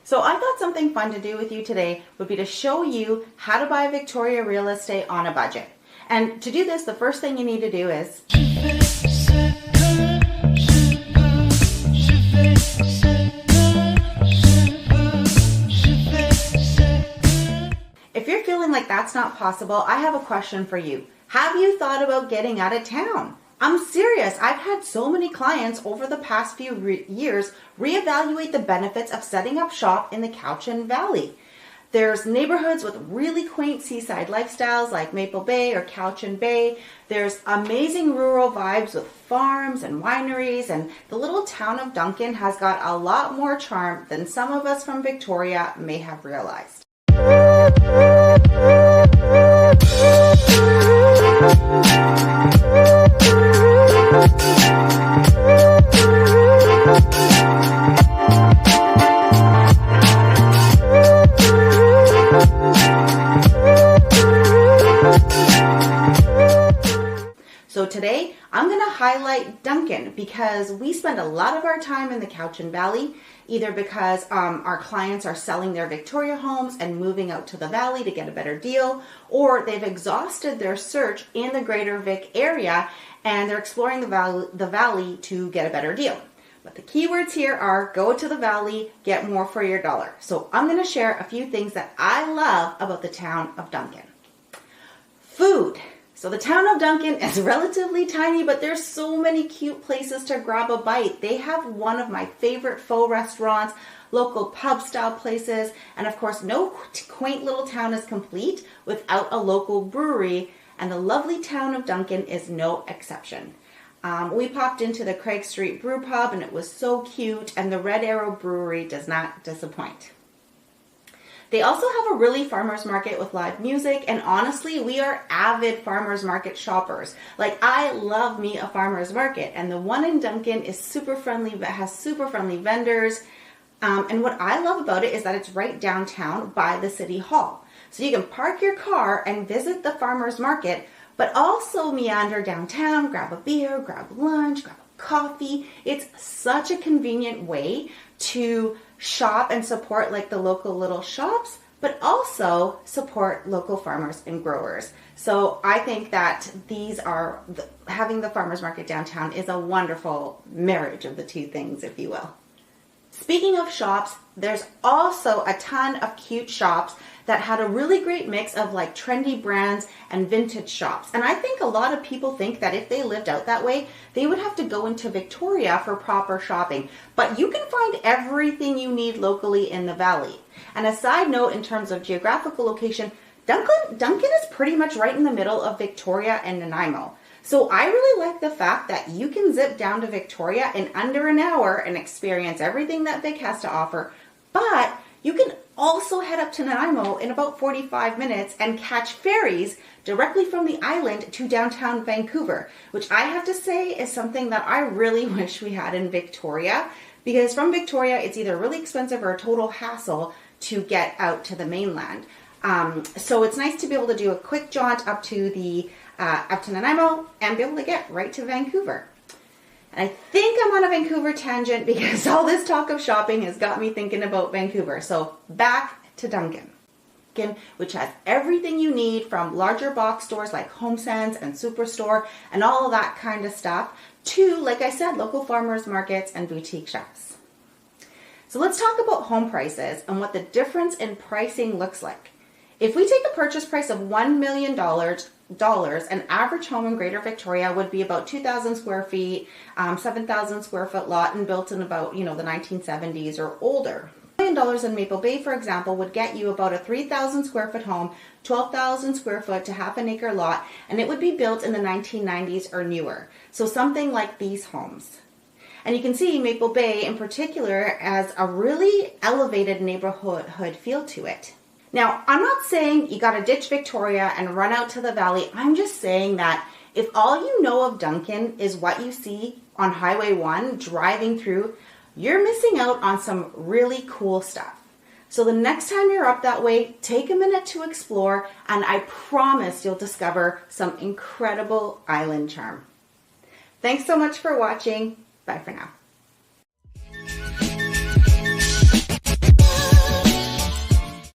So I thought something fun to do with you today would be to show you how to buy Victoria real estate on a budget. And to do this, the first thing you need to do is if you're feeling like that's not possible, I have a question for you. Have you thought about getting out of town? I'm serious. I've had so many clients over the past few years reevaluate the benefits of setting up shop in the Cowichan Valley. There's neighborhoods with really quaint seaside lifestyles like Maple Bay or Cowichan Bay. There's amazing rural vibes with farms and wineries, and the little town of Duncan has got a lot more charm than some of us from Victoria may have realized. So today, I'm going to highlight Duncan because we spend a lot of our time in the Cowichan Valley, either because our clients are selling their Victoria homes and moving out to the valley to get a better deal, or they've exhausted their search in the greater Vic area and they're exploring the valley to get a better deal. But the keywords here are go to the valley, get more for your dollar. So I'm going to share a few things that I love about the town of Duncan. Food. So the town of Duncan is relatively tiny, but there's so many cute places to grab a bite. They have one of my favorite faux restaurants, local pub style places, and of course no quaint little town is complete without a local brewery, and the lovely town of Duncan is no exception. We popped into the Craig Street Brew Pub and it was so cute, and the Red Arrow Brewery does not disappoint. They also have a really farmer's market with live music, and honestly, we are avid farmer's market shoppers. Like, I love me a farmer's market, and the one in Duncan is super friendly, has super friendly vendors. And what I love about it is that it's right downtown by the city hall. So you can park your car and visit the farmer's market, but also meander downtown, grab a beer, grab lunch, grab a coffee. It's such a convenient way to shop and support like the local little shops, but also support local farmers and growers. So I think that having the farmers market downtown is a wonderful marriage of the two things, if you will. Speaking of shops, there's also a ton of cute shops that had a really great mix of like trendy brands and vintage shops. And I think a lot of people think that if they lived out that way, they would have to go into Victoria for proper shopping. But you can find everything you need locally in the valley. And a side note in terms of geographical location, Duncan is pretty much right in the middle of Victoria and Nanaimo. So I really like the fact that you can zip down to Victoria in under an hour and experience everything that Vic has to offer, but you can also head up to Nanaimo in about 45 minutes and catch ferries directly from the island to downtown Vancouver, which I have to say is something that I really wish we had in Victoria, because from Victoria it's either really expensive or a total hassle to get out to the mainland. So it's nice to be able to do a quick jaunt up to Nanaimo and be able to get right to Vancouver. And I think I'm on a Vancouver tangent because all this talk of shopping has got me thinking about Vancouver. So back to Duncan, which has everything you need from larger box stores like HomeSense and Superstore and all of that kind of stuff to, like I said, local farmers markets and boutique shops. So let's talk about home prices and what the difference in pricing looks like. If we take a purchase price of $1 million, an average home in Greater Victoria would be about 2,000 square feet, 7,000 square foot lot, and built in about, the 1970s or older. $1 million in Maple Bay, for example, would get you about a 3,000 square foot home, 12,000 square foot to half an acre lot, and it would be built in the 1990s or newer. So something like these homes. And you can see Maple Bay in particular as a really elevated neighborhood feel to it. Now, I'm not saying you got to ditch Victoria and run out to the valley. I'm just saying that if all you know of Duncan is what you see on Highway 1 driving through, you're missing out on some really cool stuff. So the next time you're up that way, take a minute to explore, and I promise you'll discover some incredible island charm. Thanks so much for watching. Bye for now.